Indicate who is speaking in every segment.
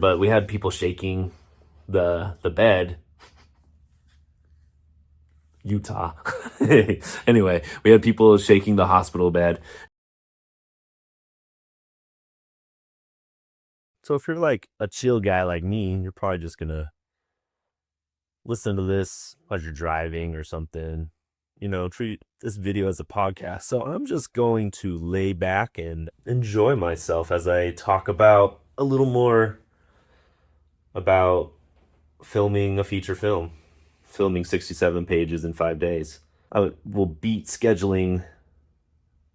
Speaker 1: but we had people shaking the bed. Utah. Anyway, we had people shaking the hospital bed. So if you're like a chill guy like me, you're probably just gonna listen to this as you're driving or something. Treat this video as a podcast. So I'm just going to lay back and enjoy myself as I talk about a little more about filming a feature film, filming 67 pages in 5 days. I will beat scheduling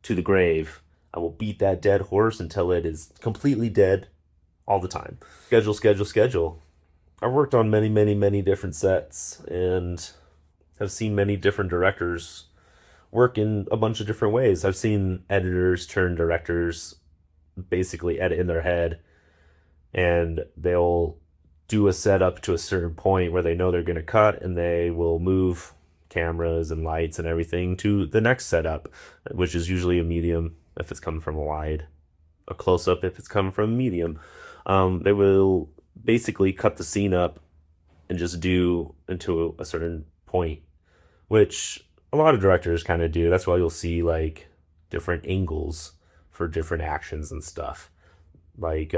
Speaker 1: to the grave. I will beat that dead horse until it is completely dead all the time. Schedule, schedule, schedule. I've worked on many, many, many different sets and have seen many different directors work in a bunch of different ways. I've seen editors turn directors basically edit in their head, and they'll do a setup to a certain point where they know they're going to cut, and they will move cameras and lights and everything to the next setup, which is usually a medium if it's coming from a wide, a close-up if it's coming from a medium. They will basically cut the scene up and just do into a certain point, which a lot of directors kind of do. That's why you'll see like different angles for different actions and stuff. Like,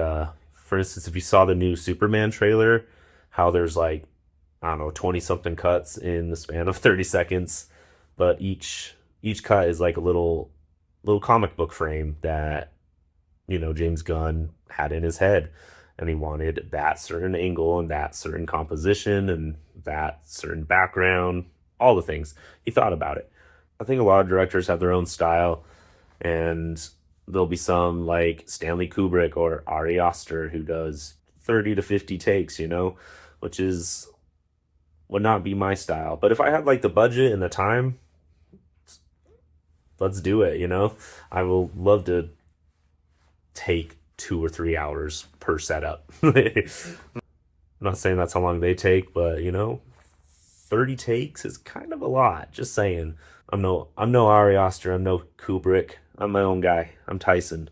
Speaker 1: for instance, if you saw the new Superman trailer, how there's like, I don't know, 20 something cuts in the span of 30 seconds, but each cut is like a little comic book frame that, James Gunn had in his head. And he wanted that certain angle and that certain composition and that certain background, all the things. He thought about it. I think a lot of directors have their own style, and there'll be some like Stanley Kubrick or Ari Aster who does 30 to 50 takes, which would not be my style. But if I had like the budget and the time, let's do it, I will love to take 2 or 3 hours per setup. I'm not saying that's how long they take, but 30 takes is kind of a lot. Just saying. I'm no Ari Aster, I'm no Kubrick. I'm my own guy. I'm Tyson.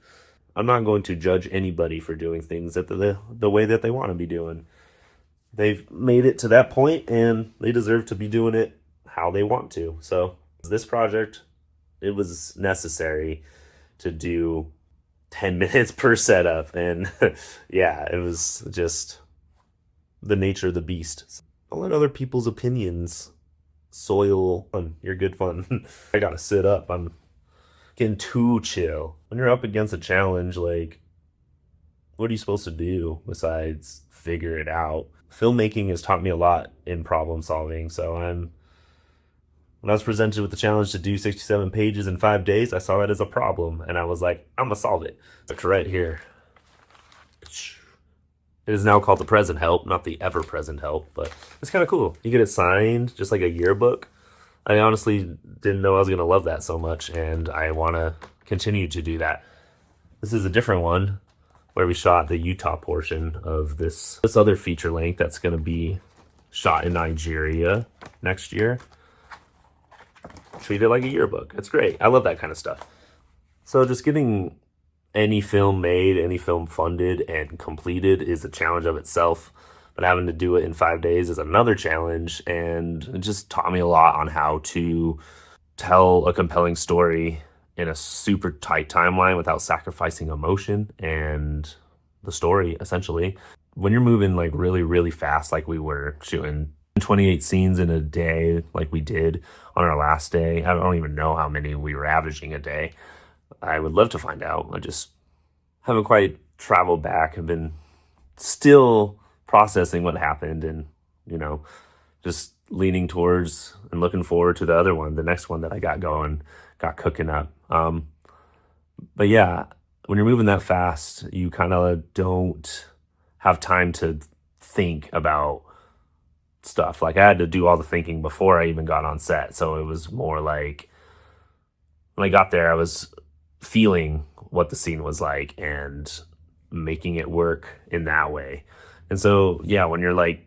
Speaker 1: I'm not going to judge anybody for doing things that the way that they want to be doing. They've made it to that point, and they deserve to be doing it how they want to. So this project, it was necessary to do 10 minutes per setup, and yeah, it was just the nature of the beast. Don't let other people's opinions soil fun. Your good fun. I gotta sit up. I'm getting too chill. When you're up against a challenge, like, what are you supposed to do besides figure it out? Filmmaking has taught me a lot in problem solving, so when I was presented with the challenge to do 67 pages in 5 days, I saw that as a problem, and I was like, I'm gonna solve it. It's right here. It is now called the present help, not the ever-present help, but it's kind of cool. You get it signed, just like a yearbook. I honestly didn't know I was gonna love that so much, and I want to continue to do that. This is a different one where we shot the Utah portion of this other feature length that's gonna be shot in Nigeria next year. Treat it like a yearbook. It's great. I love that kind of stuff. So just getting any film made, any film funded and completed is a challenge of itself. But having to do it in 5 days is another challenge. And it just taught me a lot on how to tell a compelling story in a super tight timeline without sacrificing emotion and the story, essentially. When you're moving like really, really fast, like we were shooting 28 scenes in a day like we did on our last day. I don't even know how many we were averaging a day. I would love to find out. I just haven't quite traveled back. I've been still processing what happened and, just leaning towards and looking forward to the other one, the next one that I got cooking up. But yeah, when you're moving that fast, you kind of don't have time to think about stuff. Like, I had to do all the thinking before I even got on set, so it was more like when I got there I was feeling what the scene was like and making it work in that way. And so yeah, when you're like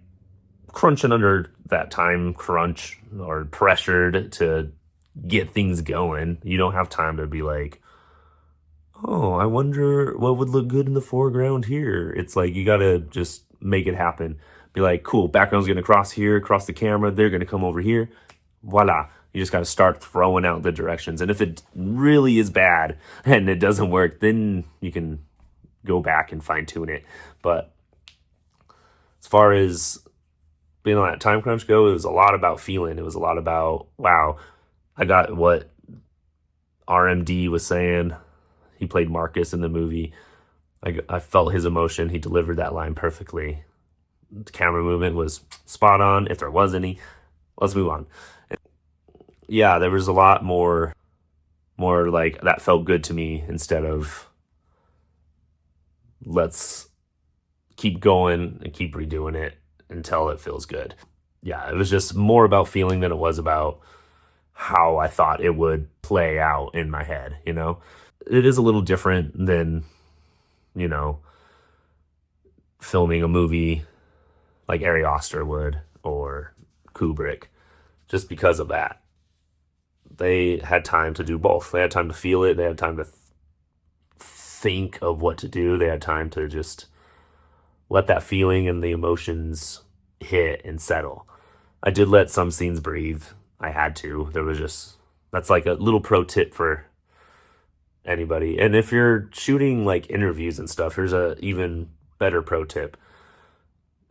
Speaker 1: crunching under that time crunch or pressured to get things going, you don't have time to be like, oh, I wonder what would look good in the foreground here. It's like you gotta just make it happen. Be like, cool, background's gonna cross here, cross the camera, they're gonna come over here. Voila. You just gotta start throwing out the directions. And if it really is bad and it doesn't work, then you can go back and fine tune it. But as far as being on that time crunch go, it was a lot about feeling. It was a lot about, wow, I got what RMD was saying. He played Marcus in the movie. I felt his emotion. He delivered that line perfectly. The camera movement was spot on, if there was any. Let's move on. Yeah, there was a lot more like that felt good to me instead of let's keep going and keep redoing it until it feels good. Yeah, it was just more about feeling than it was about how I thought it would play out in my head, you know? It is a little different than, you know, filming a movie like Ari Aster would or Kubrick, just because of that. They had time to do both. They had time to feel it. They had time to think of what to do. They had time to just let that feeling and the emotions hit and settle. I did let some scenes breathe. I had to. There was just, that's like a little pro tip for anybody. And if you're shooting like interviews and stuff, here's a even better pro tip.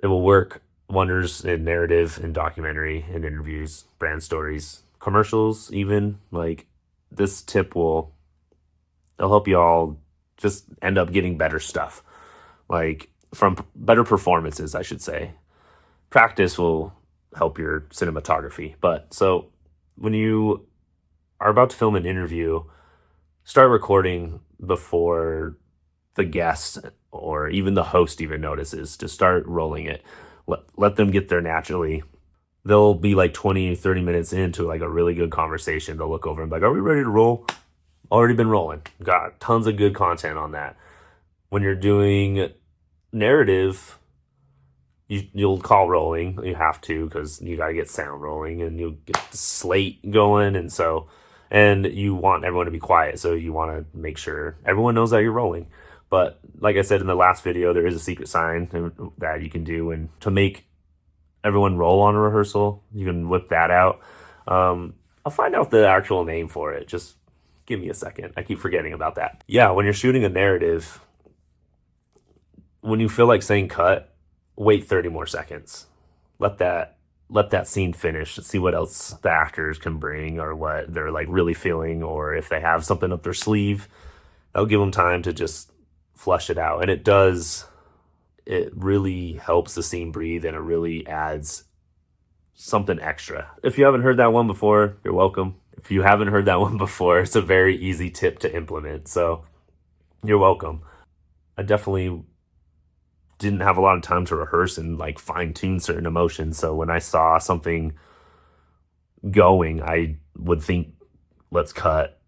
Speaker 1: It will work wonders in narrative and documentary and interviews, brand stories, commercials, even. Like this tip will, it'll help you all just end up getting better stuff. Like from better performances, I should say. Practice will help your cinematography. But so when you are about to film an interview, start recording before the guest or even the host even notices. To start rolling it. Let them get there naturally. They'll be like 20, 30 minutes into like a really good conversation. They'll look over and be like, are we ready to roll? Already been rolling. Got tons of good content on that. When you're doing narrative, you'll call rolling. You have to, because you got to get sound rolling and you'll get the slate going. And you want everyone to be quiet. So you want to make sure everyone knows that you're rolling. But like I said in the last video, there is a secret sign that you can do. And to make everyone roll on a rehearsal, you can whip that out. I'll find out the actual name for it. Just give me a second. I keep forgetting about that. Yeah, when you're shooting a narrative, when you feel like saying cut, wait 30 more seconds. Let that scene finish. See what else the actors can bring or what they're like really feeling, or if they have something up their sleeve. That'll give them time to just flush it out. And it really helps the scene breathe, and it really adds something extra. If you haven't heard that one before, you're welcome. If you haven't heard that one before, it's a very easy tip to implement. So you're welcome. I definitely didn't have a lot of time to rehearse and like fine tune certain emotions. So when I saw something going, I would think, let's cut,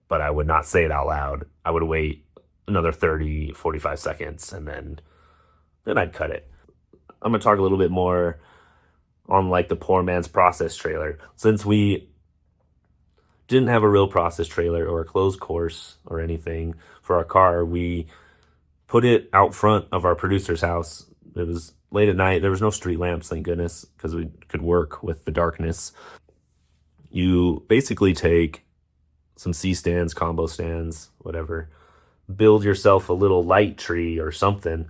Speaker 1: but I would not say it out loud. I would wait another 30, 45 seconds and then I'd cut it. I'm going to talk a little bit more on like the poor man's process trailer. Since we didn't have a real process trailer or a closed course or anything for our car, we put it out front of our producer's house. It was late at night. There was no street lamps, thank goodness, because we could work with the darkness. You basically take some C-stands, combo stands, whatever. Build yourself a little light tree or something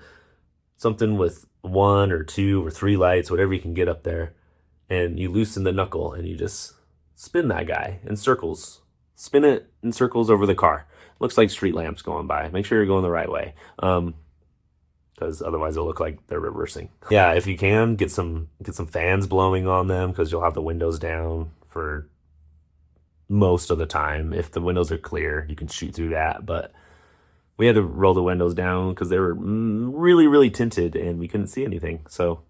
Speaker 1: with 1 or 2 or 3 lights, whatever you can get up there. And you loosen the knuckle and you just spin that guy in circles. Spin it in circles over the car. Looks like street lamps going by. Make sure you're going the right way, because otherwise it'll look like they're reversing. Yeah, if you can, get some fans blowing on them, because you'll have the windows down for most of the time. If the windows are clear, you can shoot through that. But we had to roll the windows down because they were really, really tinted and we couldn't see anything. So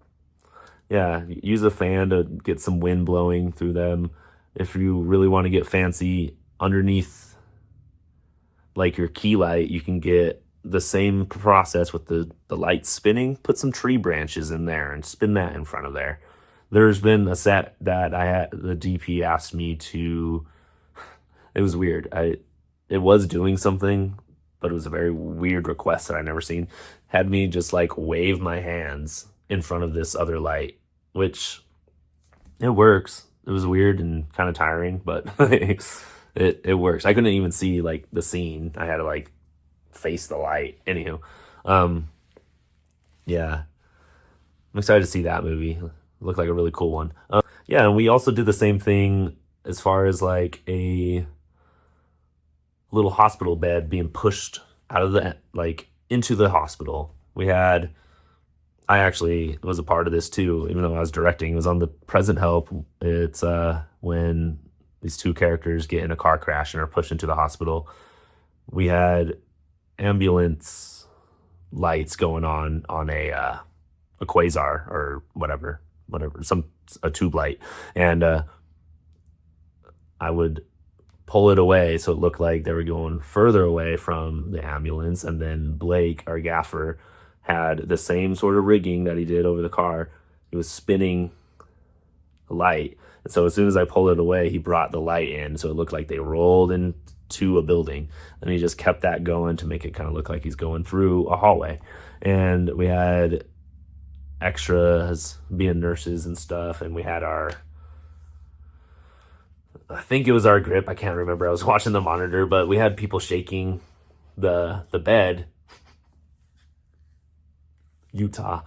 Speaker 1: yeah, use a fan to get some wind blowing through them. If you really want to get fancy, underneath like your key light, you can get the same process with the light spinning. Put some tree branches in there and spin that in front of there. There's been a set that the DP asked me to, it was weird. It was doing something, but it was a very weird request that I never seen. Had me just like wave my hands in front of this other light, which it works. It was weird and kind of tiring, but it works. I couldn't even see like the scene. I had to like face the light. Anywho, um, yeah, I'm excited to see that movie. It looked like a really cool one. Yeah, and we also did the same thing as far as like a little hospital bed being pushed out of the like into the hospital. I actually was a part of this too, even though I was directing. It was on the present help. It's when these two characters get in a car crash and are pushed into the hospital. We had ambulance lights going on a quasar or whatever, some a tube light, and I would pull it away so it looked like they were going further away from the ambulance. And then Blake, our gaffer, had the same sort of rigging that he did over the car. He was spinning the light. And so as soon as I pulled it away, he brought the light in so it looked like they rolled into a building. And he just kept that going to make it kind of look like he's going through a hallway. And we had extras being nurses and stuff. And we had I think it was our grip. I can't remember. I was watching the monitor, but we had people shaking the bed. Utah.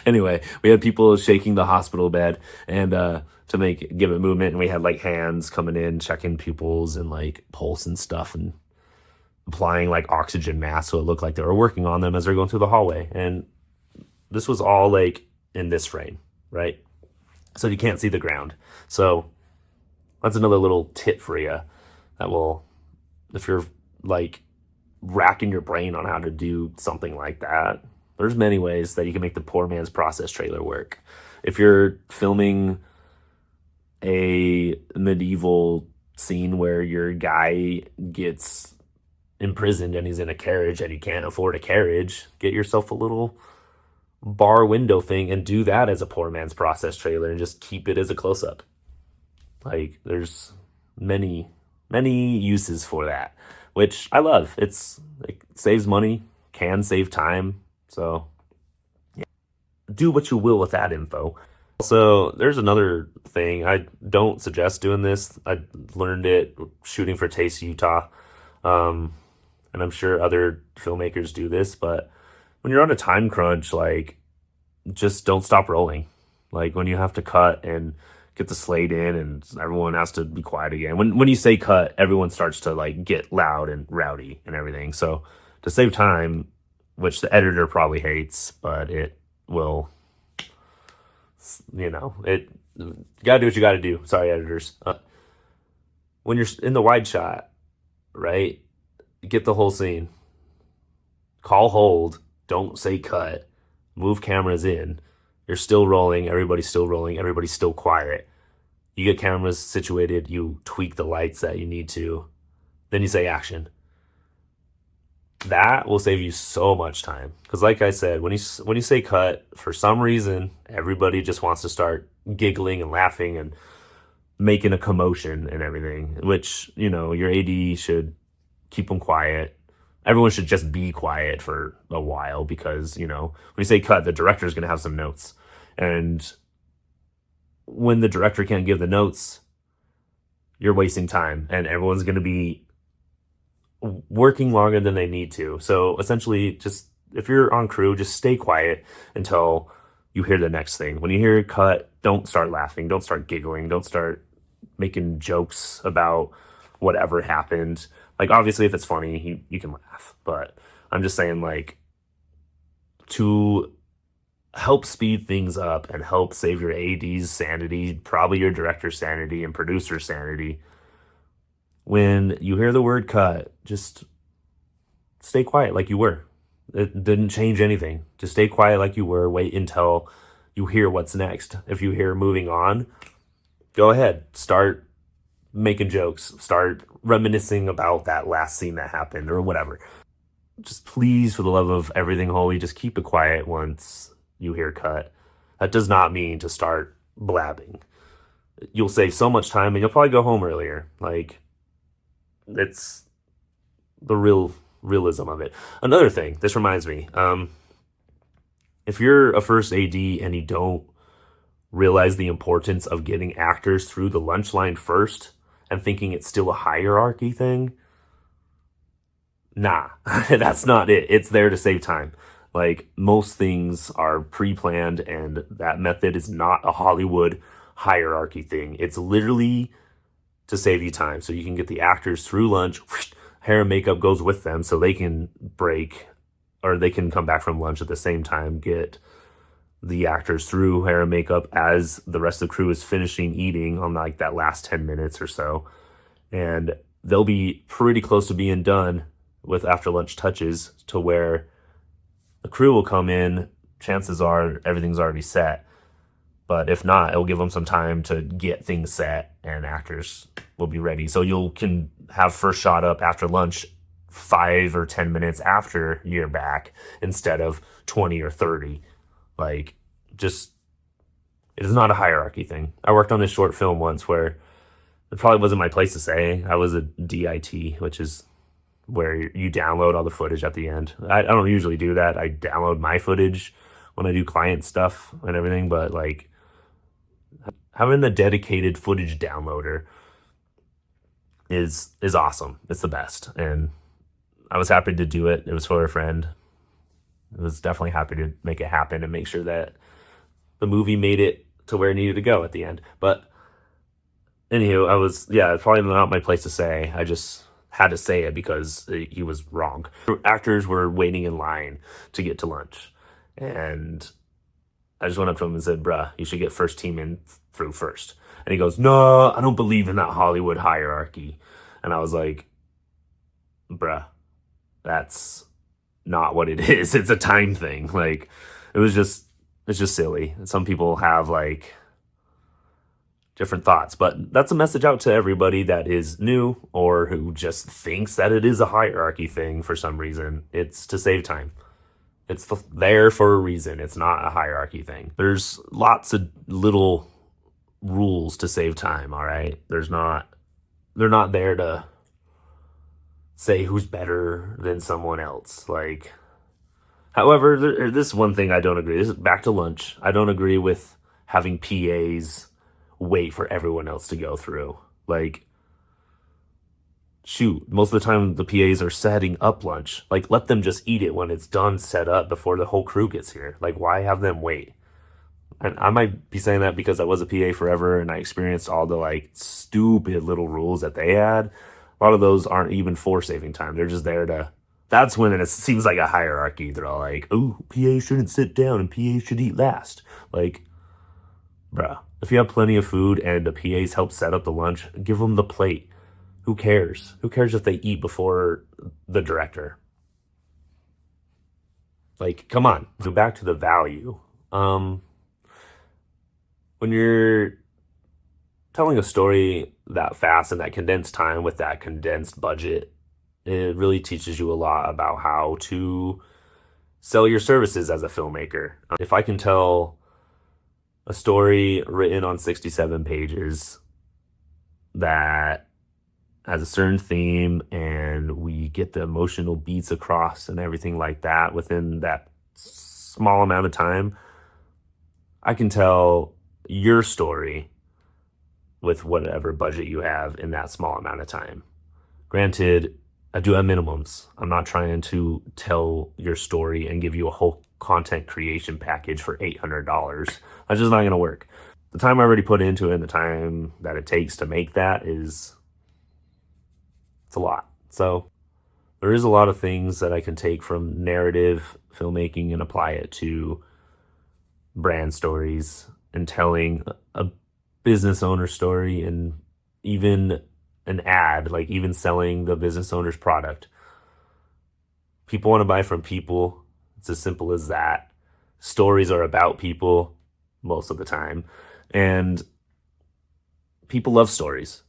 Speaker 1: Anyway, we had people shaking the hospital bed and to give it movement, and we had like hands coming in, checking pupils and like pulse and stuff, and applying like oxygen masks so it looked like they were working on them as they're going through the hallway. And this was all like in this frame, right? So you can't see the ground. So that's another little tip for you that will, if you're like racking your brain on how to do something like that, there's many ways that you can make the poor man's process trailer work. If you're filming a medieval scene where your guy gets imprisoned and he's in a carriage and you can't afford a carriage, get yourself a little bar window thing and do that as a poor man's process trailer and just keep it as a close-up. Like, there's many uses for that, which I love. It saves money, can save time. So yeah, do what you will with that info. Also, there's another thing. I don't suggest doing this. I learned it shooting for Taste Utah. And I'm sure other filmmakers do this, but when you're on a time crunch, like, just don't stop rolling. Like, when you have to cut and get the slate in and everyone has to be quiet again. When you say cut, everyone starts to like get loud and rowdy and everything. So to save time, which the editor probably hates, but it will, you gotta do what you gotta do. Sorry, editors. When you're in the wide shot, right? Get the whole scene. Call hold. Don't say cut. Move cameras in. You're still rolling. Everybody's still rolling. Everybody's still quiet. You get cameras situated. You tweak the lights that you need to. Then you say action. That will save you so much time. Because like I said, when you say cut, for some reason, everybody just wants to start giggling and laughing and making a commotion and everything, which, your AD should keep them quiet. Everyone should just be quiet for a while because, when you say cut, the director is going to have some notes. And when the director can't give the notes, you're wasting time and everyone's going to be working longer than they need to. So essentially, just if you're on crew, just stay quiet until you hear the next thing. When you hear cut, don't start laughing, don't start giggling, don't start making jokes about whatever happened. Like, obviously, if it's funny, you can laugh. But I'm just saying, like, to help speed things up and help save your AD's sanity, probably your director's sanity and producer's sanity, when you hear the word cut, just stay quiet like you were. It didn't change anything. Just stay quiet like you were. Wait until you hear what's next. If you hear moving on, go ahead. Start making jokes. Start reminiscing about that last scene that happened or whatever. Just please, for the love of everything holy, just keep it quiet once you hear cut. That does not mean to start blabbing. You'll save so much time and you'll probably go home earlier. Like, it's the real realism of it. Another thing, this reminds me, if you're a first AD and you don't realize the importance of getting actors through the lunch line first and thinking it's still a hierarchy thing, nah, that's not it. It's there to save time. Like, most things are pre-planned, and that method is not a Hollywood hierarchy thing. It's literally to save you time, so you can get the actors through lunch. Hair and makeup goes with them, so they can break, or they can come back from lunch at the same time, get the actors through hair and makeup as the rest of the crew is finishing eating on like that last 10 minutes or so. And they'll be pretty close to being done with after lunch touches, to where the crew will come in. Chances are everything's already set. But if not, it'll give them some time to get things set, and actors will be ready. So you can have first shot up after lunch 5 or 10 minutes after you're back instead of 20 or 30. Like, just, it is not a hierarchy thing. I worked on this short film once where it probably wasn't my place to say. I was a DIT, which is where you download all the footage at the end. I don't usually do that. I download my footage when I do client stuff and everything, but like, having a dedicated footage downloader is awesome. It's the best. And I was happy to do it. It was for a friend. I was definitely happy to make it happen and make sure that the movie made it to where it needed to go at the end. But anywho, it's probably not my place to say. I just had to say it because he was wrong. Actors were waiting in line to get to lunch. And I just went up to him and said, bruh, you should get first team in through first. And he goes, no, I don't believe in that Hollywood hierarchy. And I was like, bruh, that's not what it is. It's a time thing. Like, it's just silly. Some people have like different thoughts, but that's a message out to everybody that is new or who just thinks that it is a hierarchy thing for some reason. It's to save time. It's there for a reason. It's not a hierarchy thing. There's lots of little rules to save time, all right? They're not there to say who's better than someone else. Like, however, this one thing I don't agree. This is back to lunch. I don't agree with having PAs wait for everyone else to go through. Like, shoot, most of the time the PAs are setting up lunch. Like, let them just eat it when it's done, set up, before the whole crew gets here. Like, why have them wait? And I might be saying that because I was a PA forever and I experienced all the like stupid little rules that they had. A lot of those aren't even for saving time. They're just there to, that's when it seems like a hierarchy. They're all like, oh, PA shouldn't sit down and PA should eat last. Like, bruh, if you have plenty of food and the PAs help set up the lunch, give them the plate. Who cares? Who cares if they eat before the director? Like, come on. Go back to the value. When you're telling a story that fast in that condensed time with that condensed budget, it really teaches you a lot about how to sell your services as a filmmaker. If I can tell a story written on 67 pages that has a certain theme and we get the emotional beats across and everything like that within that small amount of time, I can tell your story with whatever budget you have in that small amount of time. Granted, I do have minimums. I'm not trying to tell your story and give you a whole content creation package for $800. That's just not going to work. The time I already put into it and the time that it takes to make that it's a lot. So there is a lot of things that I can take from narrative filmmaking and apply it to brand stories and telling a business owner story, and even an ad, like even selling the business owner's product. People want to buy from people. It's as simple as that. Stories are about people most of the time, and people love stories.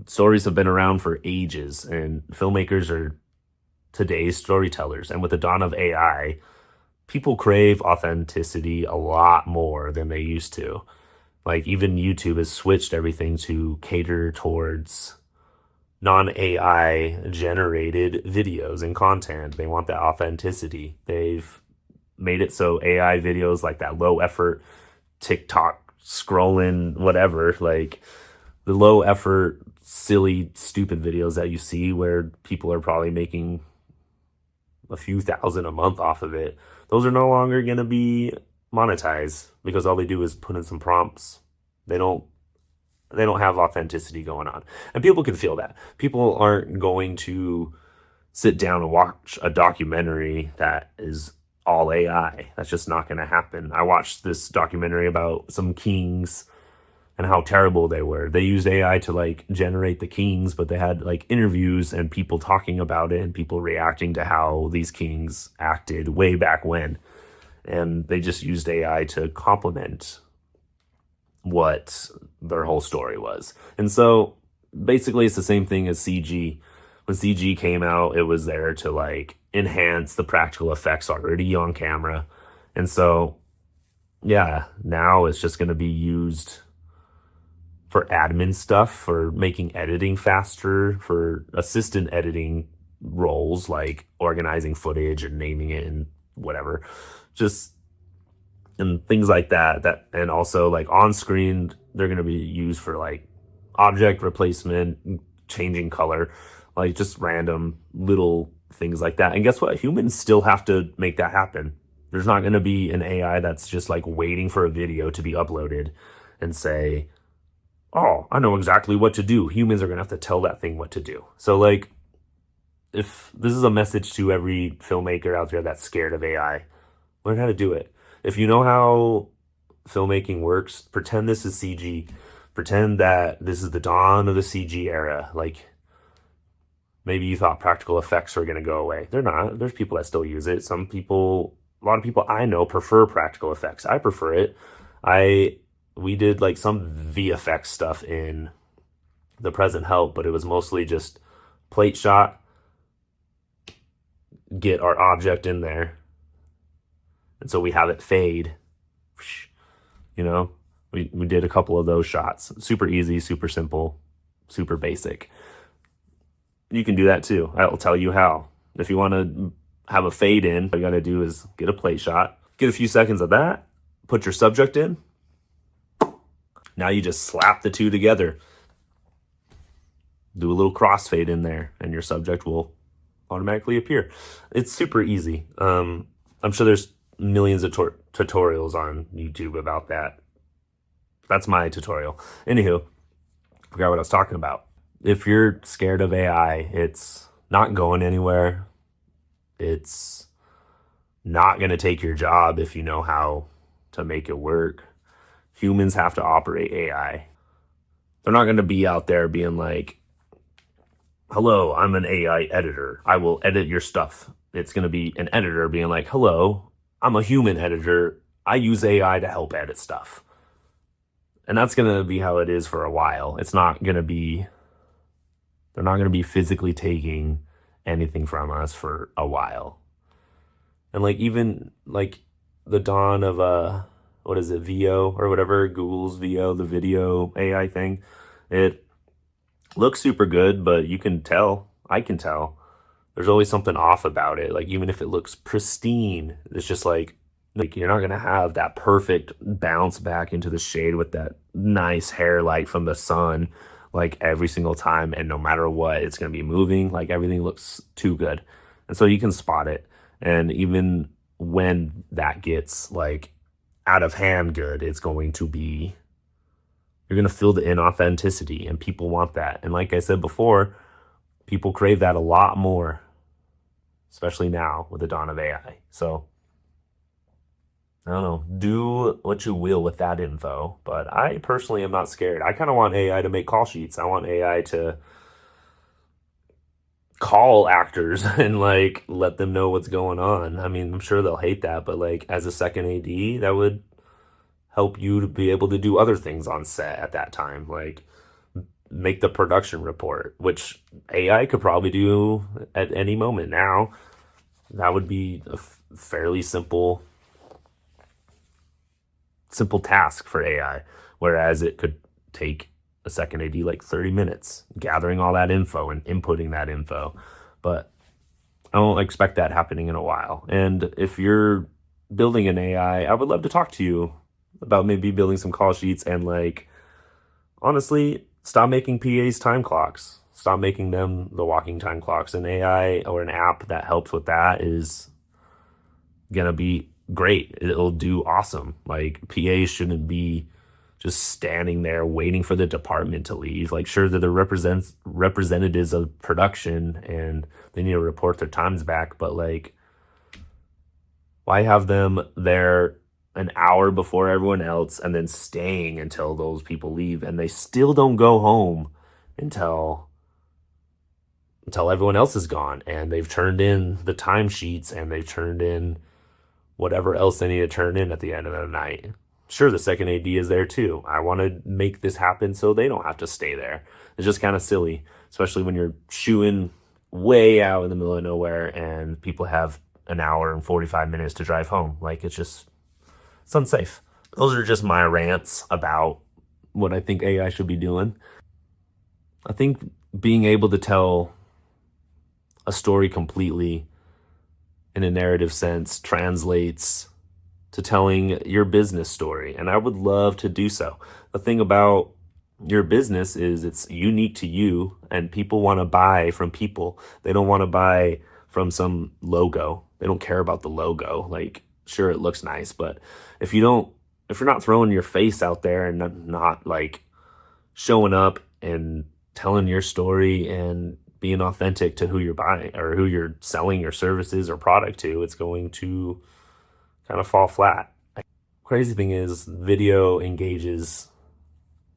Speaker 1: Stories have been around for ages, and filmmakers are today's storytellers. And with the dawn of AI, people crave authenticity a lot more than they used to. Like, even YouTube has switched everything to cater towards non-AI generated videos and content. They want that authenticity. They've made it so AI videos like that low effort TikTok scrolling, whatever, like the low effort, silly, stupid videos that you see where people are probably making a few thousand a month off of it, those are no longer going to be monetized because all they do is put in some prompts. They don't they don't have authenticity going on. And people can feel that. People aren't going to sit down and watch a documentary that is all AI. That's just not going to happen. I watched this documentary about some kings and how terrible they were. They used AI to like generate the kings, but they had like interviews and people talking about it and people reacting to how these kings acted way back when. And they just used AI to complement what their whole story was. And so basically it's the same thing as CG. When CG came out, it was there to like enhance the practical effects already on camera. And so yeah, now it's just going to be used for admin stuff, for making editing faster, for assistant editing roles like organizing footage and naming it and whatever. Just and things like that and also like on screen they're going to be used for like object replacement, changing color, like just random little things like that. And guess what? Humans still have to make that happen. There's not going to be an AI that's just like waiting for a video to be uploaded and say, oh, I know exactly what to do. Humans are going to have to tell that thing what to do. So like, if this is a message to every filmmaker out there that's scared of AI, learn how to do it. If you know how filmmaking works, pretend this is CG. Pretend that this is the dawn of the CG era. Like, maybe you thought practical effects are going to go away. They're not. There's people that still use it. Some people, a lot of people I know prefer practical effects. I prefer it. We did like some VFX stuff in The Present Help, but it was mostly just plate shot, get our object in there, and so we have it fade. You know, we did a couple of those shots. Super easy, super simple, super basic. You can do that too. I'll tell you how. If you want to have a fade in, all you got to do is get a plate shot, get a few seconds of that, put your subject in. Now you just slap the two together. Do a little crossfade in there, and your subject will automatically appear. It's super easy. I'm sure there's millions of tutorials on YouTube about that. That's my tutorial. Anywho, forgot what I was talking about. If you're scared of AI, it's not going anywhere. It's not going to take your job if you know how to make it work. Humans have to operate AI. They're not going to be out there being like, hello, I'm an AI editor. I will edit your stuff. It's going to be an editor being like, hello, I'm a human editor. I use AI to help edit stuff. And that's going to be how it is for a while. It's not going to be, they're not going to be physically taking anything from us for a while. And like, even like the dawn of what is it, VO or whatever, Google's VO, the video AI thing, it looks super good, but you can tell, I can tell, there's always something off about it. Like, even if it looks pristine, it's just like you're not gonna have that perfect bounce back into the shade with that nice hair light from the sun like every single time, and no matter what, it's gonna be moving, like everything looks too good. And so you can spot it. And even when that gets like out of hand good, it's going to be, you're going to feel the inauthenticity, and people want that. And like I said before, people crave that a lot more, especially now with the dawn of AI. So I don't know, do what you will with that info, but I personally am not scared. I kind of want AI to make call sheets. I want AI to call actors and like let them know what's going on. I mean, I'm sure they'll hate that, but like as a second AD, that would help you to be able to do other things on set at that time, like make the production report, which AI could probably do at any moment now. That would be a fairly simple task for AI, whereas it could take a second AD like 30 minutes gathering all that info and inputting that info. But I don't expect that happening in a while. And if you're building an AI, I would love to talk to you about maybe building some call sheets and like honestly, stop making PAs time clocks. Stop making them the walking time clocks. An AI or an app that helps with that is gonna be great. It'll do awesome. Like PAs shouldn't be just standing there waiting for the department to leave. Like sure that they're representatives of production and they need to report their times back, but like why have them there an hour before everyone else and then staying until those people leave and they still don't go home until everyone else is gone and they've turned in the timesheets and they've turned in whatever else they need to turn in at the end of the night. Sure, the second AD is there too. I want to make this happen so they don't have to stay there. It's just kind of silly, especially when you're shooing way out in the middle of nowhere and people have an hour and 45 minutes to drive home. Like it's unsafe. Those are just my rants about what I think AI should be doing. I think being able to tell a story completely in a narrative sense translates to telling your business story. And I would love to do so. The thing about your business is it's unique to you and people want to buy from people. They don't want to buy from some logo. They don't care about the logo. Like, sure, it looks nice, but if you're not throwing your face out there and not like showing up and telling your story and being authentic to who you're buying or who you're selling your services or product to, it's going to kind of fall flat. Crazy thing is video engages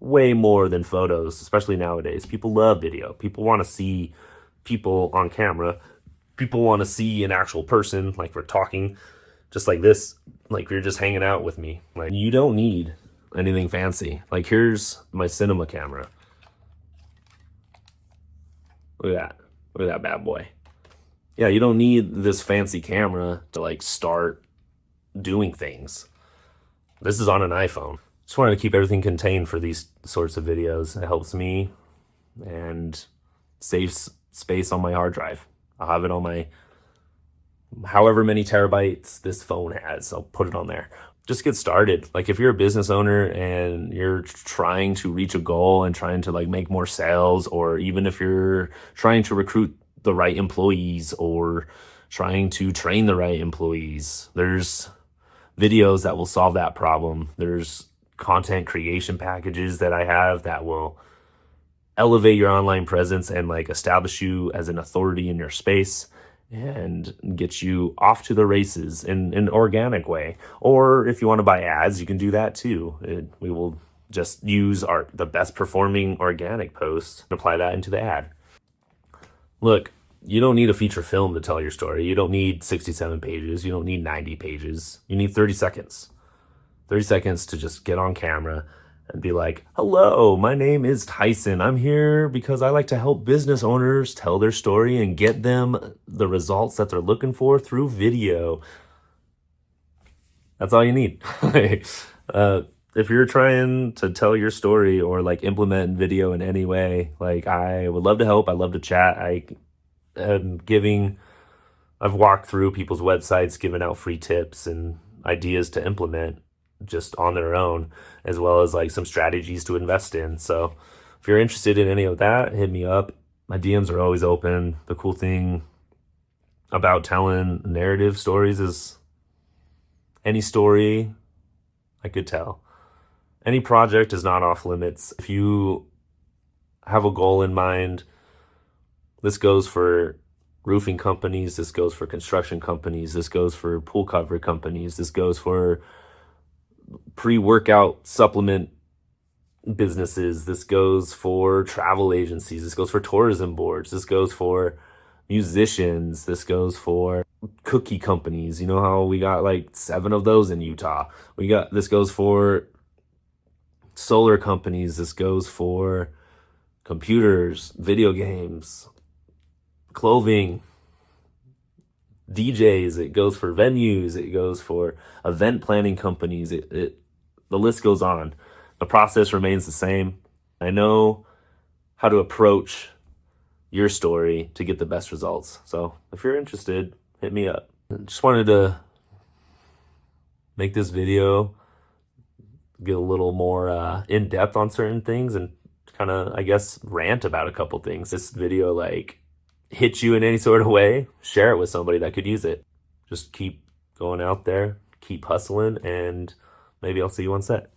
Speaker 1: way more than photos, especially nowadays. People love video. People want to see people on camera. People want to see an actual person, like we're talking just like this, like you're just hanging out with me. Like you don't need anything fancy. Like here's my cinema camera. Look at that. Look at that bad boy. Yeah, you don't need this fancy camera to like start doing things. This is on an iPhone. Just wanted to keep everything contained for these sorts of videos. It helps me and saves space on my hard drive. I'll have it on my however many terabytes this phone has. I'll put it on there. Just get started. Like if you're a business owner and you're trying to reach a goal and trying to like make more sales, or even if you're trying to recruit the right employees or trying to train the right employees, there's videos that will solve that problem. There's content creation packages that I have that will elevate your online presence and like establish you as an authority in your space and get you off to the races in an organic way. Or if you want to buy ads, you can do that too. We will just use the best performing organic posts and apply that into the ad. Look, you don't need a feature film to tell your story. You don't need 67 pages. You don't need 90 pages. You need 30 seconds. 30 seconds to just get on camera and be like, hello, my name is Tyson. I'm here because I like to help business owners tell their story and get them the results that they're looking for through video. That's all you need. If you're trying to tell your story or like implement video in any way, like I would love to help. I love to chat. I've walked through people's websites, giving out free tips and ideas to implement just on their own, as well as like some strategies to invest in. So if you're interested in any of that, hit me up. My DMs are always open. The cool thing about telling narrative stories is any story I could tell. Any project is not off limits. If you have a goal in mind, this goes for roofing companies, this goes for construction companies, this goes for pool cover companies, this goes for pre-workout supplement businesses, this goes for travel agencies, this goes for tourism boards, this goes for musicians, this goes for cookie companies. You know how we got like 7 of those in Utah. This goes for solar companies, this goes for computers, video games, clothing, DJs, it goes for venues, it goes for event planning companies, the list goes on. The process remains the same. I know how to approach your story to get the best results. So if you're interested, hit me up. Just wanted to make this video, get a little more in depth on certain things and kind of, I guess, rant about a couple things. This video like hit you in any sort of way, share it with somebody that could use it. Just keep going out there, keep hustling, and maybe I'll see you on set.